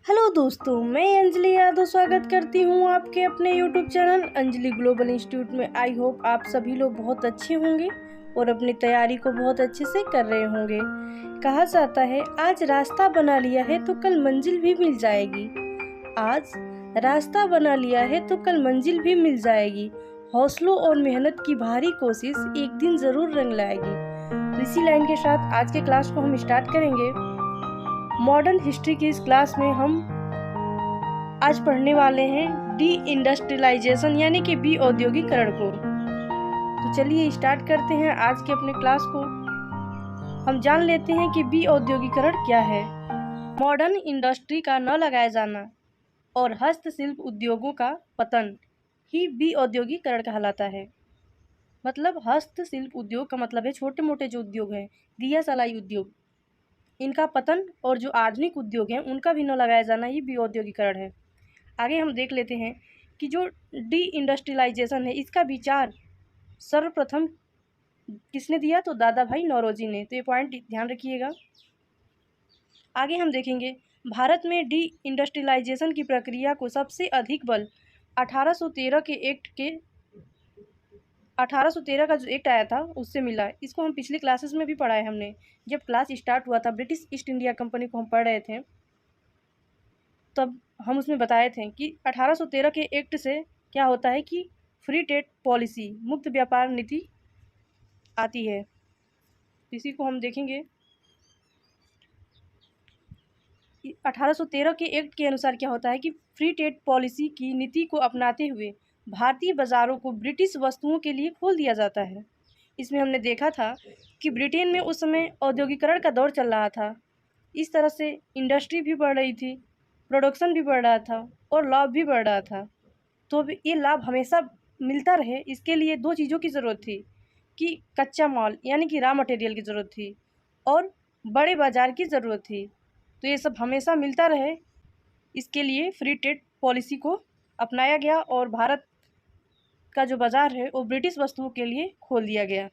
Hello दोस्तों, मैं अंजलि यादव स्वागत करती हूँ आपके अपने YouTube channel Anjali global institute में। आई होप आप सभी लोग बहुत अच्छे होंगे और अपनी तैयारी को बहुत अच्छे से कर रहे होंगे। कहा जाता है आज रास्ता बना लिया है तो कल मंजिल भी मिल जाएगी। आज रास्ता बना लिया है तो कल मंजिल भी मिल जाएगी। हौसलों और मेहनत की भारी कोशिश एक दिन जरूर रंग लाएगी। तो इसी लाइन के साथ आज के क्लास को हम स्टार्ट करेंगे। मॉडर्न हिस्ट्री की इस क्लास में हम आज पढ़ने वाले हैं डी इंडस्ट्रियलाइजेशन यानी कि बी औद्योगिकरण को। तो चलिए स्टार्ट करते हैं आज के अपने क्लास को। हम जान लेते हैं कि बी औद्योगिकरण क्या है। मॉडर्न इंडस्ट्री का न लगाया जाना और हस्तशिल्प उद्योगों का पतन ही बी औद्योगिकरण कहलाता है। मतलब हस्तशिल्प उद्योग का मतलब है छोटे मोटे जो उद्योग हैं, दिया सलाई उद्योग, इनका पतन और जो आधुनिक उद्योग हैं उनका भी न लगाया जाना ही बी औद्योगिकरण है। आगे हम देख लेते हैं कि जो डी इंडस्ट्रियलाइजेशन है इसका विचार सर्वप्रथम किसने दिया, तो दादा भाई नौरोजी ने। तो ये पॉइंट ध्यान रखिएगा। आगे हम देखेंगे भारत में डी इंडस्ट्रियलाइजेशन की प्रक्रिया को सबसे अधिक बल 1813 का जो एक्ट आया था उससे मिला। इसको हम पिछली क्लासेस में भी पढ़ा है हमने। जब क्लास स्टार्ट हुआ था, ब्रिटिश ईस्ट इंडिया कंपनी को हम पढ़ रहे थे, तब हम उसमें बताए थे कि 1813 के एक्ट से क्या होता है कि फ्री ट्रेड पॉलिसी, मुक्त व्यापार नीति आती है। इसी को हम देखेंगे। 1813 के एक्ट के अनुसार क्या होता है कि फ्री ट्रेड पॉलिसी की नीति को अपनाते हुए भारतीय बाज़ारों को ब्रिटिश वस्तुओं के लिए खोल दिया जाता है। इसमें हमने देखा था कि ब्रिटेन में उस समय औद्योगिकरण का दौर चल रहा था। इस तरह से इंडस्ट्री भी बढ़ रही थी, प्रोडक्शन भी बढ़ रहा था और लाभ भी बढ़ रहा था। तो ये लाभ हमेशा मिलता रहे, इसके लिए दो चीज़ों की ज़रूरत थी कि कच्चा माल यानी कि रॉ मटेरियल की ज़रूरत थी और बड़े बाज़ार की ज़रूरत थी। तो ये सब हमेशा मिलता रहे, इसके लिए फ्री ट्रेड पॉलिसी को अपनाया गया और भारत का जो बाज़ार है वो ब्रिटिश वस्तुओं के लिए खोल दिया गया।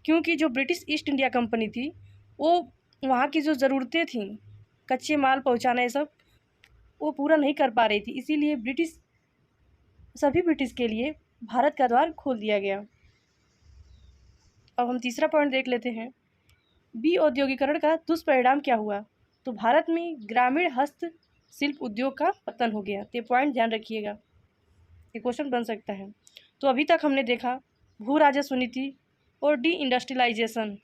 क्योंकि जो ब्रिटिश ईस्ट इंडिया कंपनी थी वो वहाँ की जो ज़रूरतें थीं, कच्चे माल पहुँचाना, ये सब वो पूरा नहीं कर पा रही थी, इसीलिए सभी ब्रिटिश के लिए भारत का द्वार खोल दिया गया। अब हम तीसरा पॉइंट देख लेते हैं, बी औद्योगिकरण का दुष्परिणाम क्या हुआ। तो भारत में ग्रामीण हस्तशिल्प उद्योग का पतन हो गया। तो ये पॉइंट ध्यान रखिएगा, ये क्वेश्चन बन सकता है। तो अभी तक हमने देखा भू राजस्व नीति और डी इंडस्ट्रियलाइजेशन।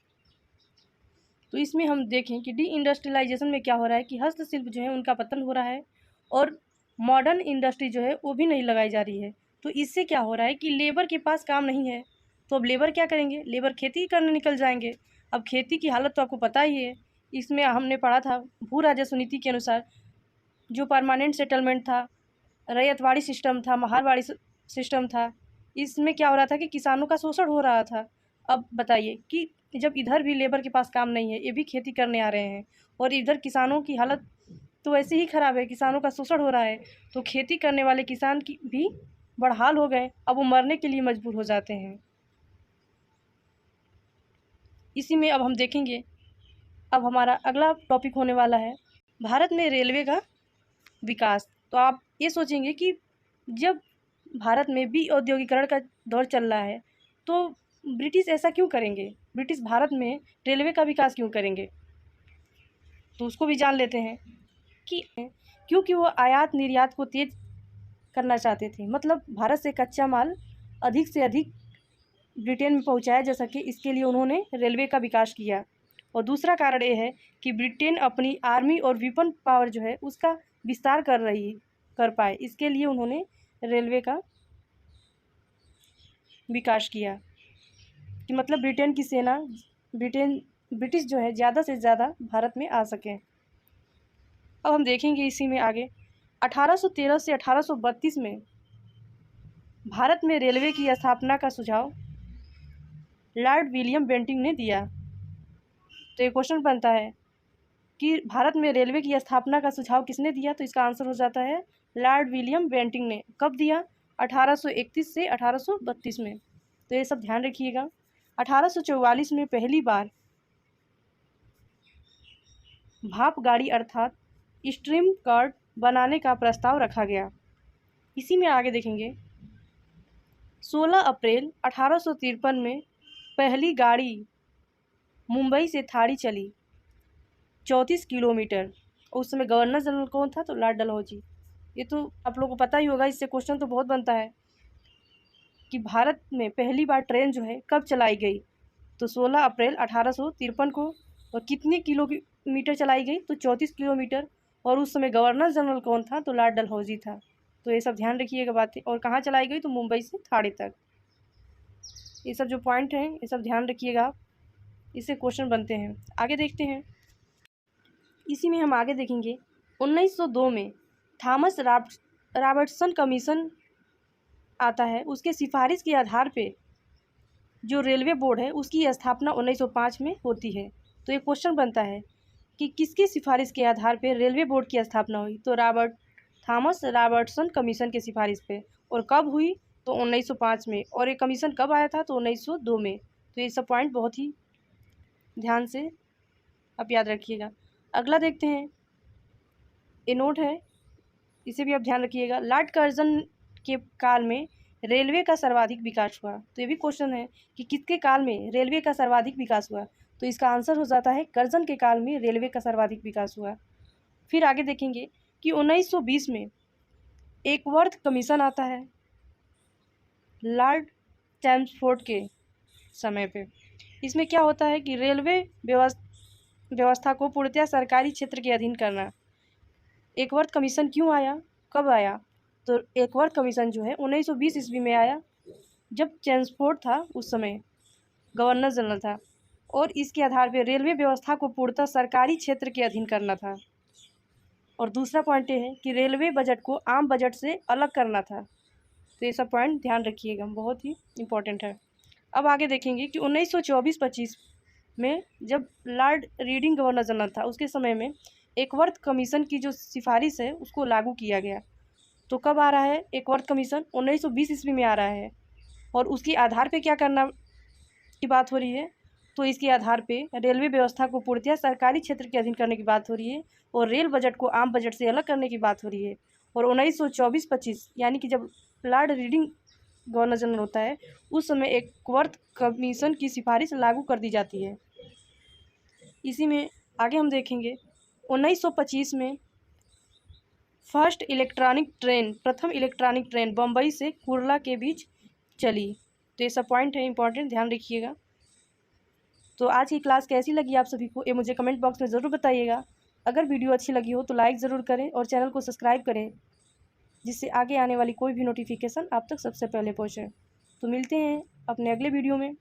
तो इसमें हम देखें कि डी इंडस्ट्रियलाइजेशन में क्या हो रहा है कि हस्तशिल्प जो है उनका पतन हो रहा है और मॉडर्न इंडस्ट्री जो है वो भी नहीं लगाई जा रही है। तो इससे क्या हो रहा है कि लेबर के पास काम नहीं है, तो अब लेबर क्या करेंगे, लेबर खेती करने निकल जाएंगे। अब खेती की हालत तो आपको पता ही है। इसमें हमने पढ़ा था भू राजस्व नीति के अनुसार जो परमानेंट सेटलमेंट था, रैयतवाड़ी सिस्टम था, महारवाड़ी सिस्टम था, इसमें क्या हो रहा था कि किसानों का शोषण हो रहा था। अब बताइए कि जब इधर भी लेबर के पास काम नहीं है, ये भी खेती करने आ रहे हैं और इधर किसानों की हालत तो ऐसे ही ख़राब है, किसानों का शोषण हो रहा है, तो खेती करने वाले किसान की भी बदहाल हो गए। अब वो मरने के लिए मजबूर हो जाते हैं। इसी में अब हम देखेंगे, अब हमारा अगला टॉपिक होने वाला है भारत में रेलवे का विकास। तो आप ये सोचेंगे कि जब भारत में भी औद्योगिकरण का दौर चल रहा है तो ब्रिटिश ऐसा क्यों करेंगे, ब्रिटिश भारत में रेलवे का विकास क्यों करेंगे। तो उसको भी जान लेते हैं कि क्योंकि वो आयात निर्यात को तेज करना चाहते थे। मतलब भारत से कच्चा माल अधिक से अधिक ब्रिटेन में पहुंचाया जा सके, इसके लिए उन्होंने रेलवे का विकास किया। और दूसरा कारण ये है कि ब्रिटेन अपनी आर्मी और वेपन पावर जो है उसका विस्तार कर पाए, इसके लिए उन्होंने रेलवे का विकास किया कि मतलब ब्रिटेन की सेना, ब्रिटिश जो है ज़्यादा से ज़्यादा भारत में आ सकें। अब हम देखेंगे इसी में आगे 1813 से 1832 में भारत में रेलवे की स्थापना का सुझाव लॉर्ड विलियम बेंटिंक ने दिया। तो ये क्वेश्चन बनता है कि भारत में रेलवे की स्थापना का सुझाव किसने दिया, तो इसका आंसर हो जाता है लॉर्ड विलियम बेंटिंक ने। कब दिया, 1831 से 1832 में। तो ये सब ध्यान रखिएगा। 1844 में पहली बार भाप गाड़ी अर्थात स्ट्रीम कार्ड बनाने का प्रस्ताव रखा गया। इसी में आगे देखेंगे 16 अप्रैल 1853 में पहली गाड़ी मुंबई से थाड़ी चली 34 किलोमीटर। उस समय गवर्नर जनरल कौन था? तो लॉर्ड डलहौजी। ये तो आप लोगों को पता ही होगा, इससे क्वेश्चन तो बहुत बनता है कि भारत में पहली बार ट्रेन जो है कब चलाई गई? तो 16 अप्रैल 1853 को। और कितने किलोमीटर चलाई गई? तो 34 किलोमीटर। और उस समय गवर्नर जनरल कौन था? तो लॉर्ड डलहौजी था। तो ये सब ध्यान रखिएगा बातें। और कहाँ चलाई गई? तो मुंबई से थाड़े तक। ये सब जो पॉइंट हैं ये सब ध्यान रखिएगा आप, इससे क्वेश्चन बनते हैं। आगे देखते हैं। इसी में हम आगे देखेंगे 1902 में थॉमस रॉबर्टसन कमीशन आता है। उसके सिफारिश के आधार पे जो रेलवे बोर्ड है उसकी स्थापना 1905 में होती है। तो ये क्वेश्चन बनता है कि किसकी सिफारिश के आधार पे रेलवे बोर्ड की स्थापना हुई? तो थॉमस रॉबर्टसन कमीशन के सिफारिश पे। और कब हुई? तो 1905 में। और ये कमीशन कब आया था? तो 1902 में। तो ये सब पॉइंट बहुत ही ध्यान से आप याद रखिएगा। अगला देखते हैं, ये नोट है, इसे भी आप ध्यान रखिएगा। लॉर्ड कर्जन के काल में रेलवे का सर्वाधिक विकास हुआ। तो ये भी क्वेश्चन है कि किसके काल में रेलवे का सर्वाधिक विकास हुआ? तो इसका आंसर हो जाता है कर्जन के काल में रेलवे का सर्वाधिक विकास हुआ। फिर आगे देखेंगे कि 1920 में एकवर्थ कमीशन आता है लॉर्ड चैम्सफोर्ड के समय पे। इसमें क्या होता है कि रेलवे व्यवस्था को पूर्णतः सरकारी क्षेत्र के अधीन करना। एकवर्थ कमीशन क्यों आया? कब आया? तो एकवर्थ कमीशन जो है 1920 ईस्वी में आया, जब चैम्सफोर्ड था उस समय गवर्नर जनरल था। और इसके आधार पर रेलवे व्यवस्था को पूर्णतः सरकारी क्षेत्र के अधीन करना था। और दूसरा पॉइंट ये है कि रेलवे बजट को आम बजट से अलग करना था। तो ये सब पॉइंट ध्यान रखिएगा, बहुत ही इम्पोर्टेंट है। अब आगे देखेंगे कि 1924-25 में जब लॉर्ड रीडिंग गवर्नर जनरल था उसके समय में एकवर्थ कमीशन की जो सिफारिश है उसको लागू किया गया। तो कब आ रहा है एकवर्थ कमीशन? 1920 ईस्वी में आ रहा है। और उसके आधार पे क्या करना की बात हो रही है? तो इसके आधार पे रेलवे व्यवस्था को पूर्णतः सरकारी क्षेत्र के अधीन करने की बात हो रही है। और रेल बजट को आम बजट से अलग करने की बात हो रही है। और 1924-25 यानी कि जब लॉर्ड रीडिंग गवर्नर जनरल होता है उस समय एकवर्थ कमीशन की सिफारिश लागू कर दी जाती है। इसी में आगे हम देखेंगे 1925 में प्रथम इलेक्ट्रॉनिक ट्रेन बम्बई से कुर्ला के बीच चली। तो ये सब पॉइंट है इंपॉर्टेंट, ध्यान रखिएगा। तो आज की क्लास कैसी लगी आप सभी को ये मुझे कमेंट बॉक्स में ज़रूर बताइएगा। अगर वीडियो अच्छी लगी हो तो लाइक ज़रूर करें और चैनल को सब्सक्राइब करें, जिससे आगे आने वाली कोई भी नोटिफिकेशन आप तक सबसे पहले पहुँचे। तो मिलते हैं अपने अगले वीडियो में।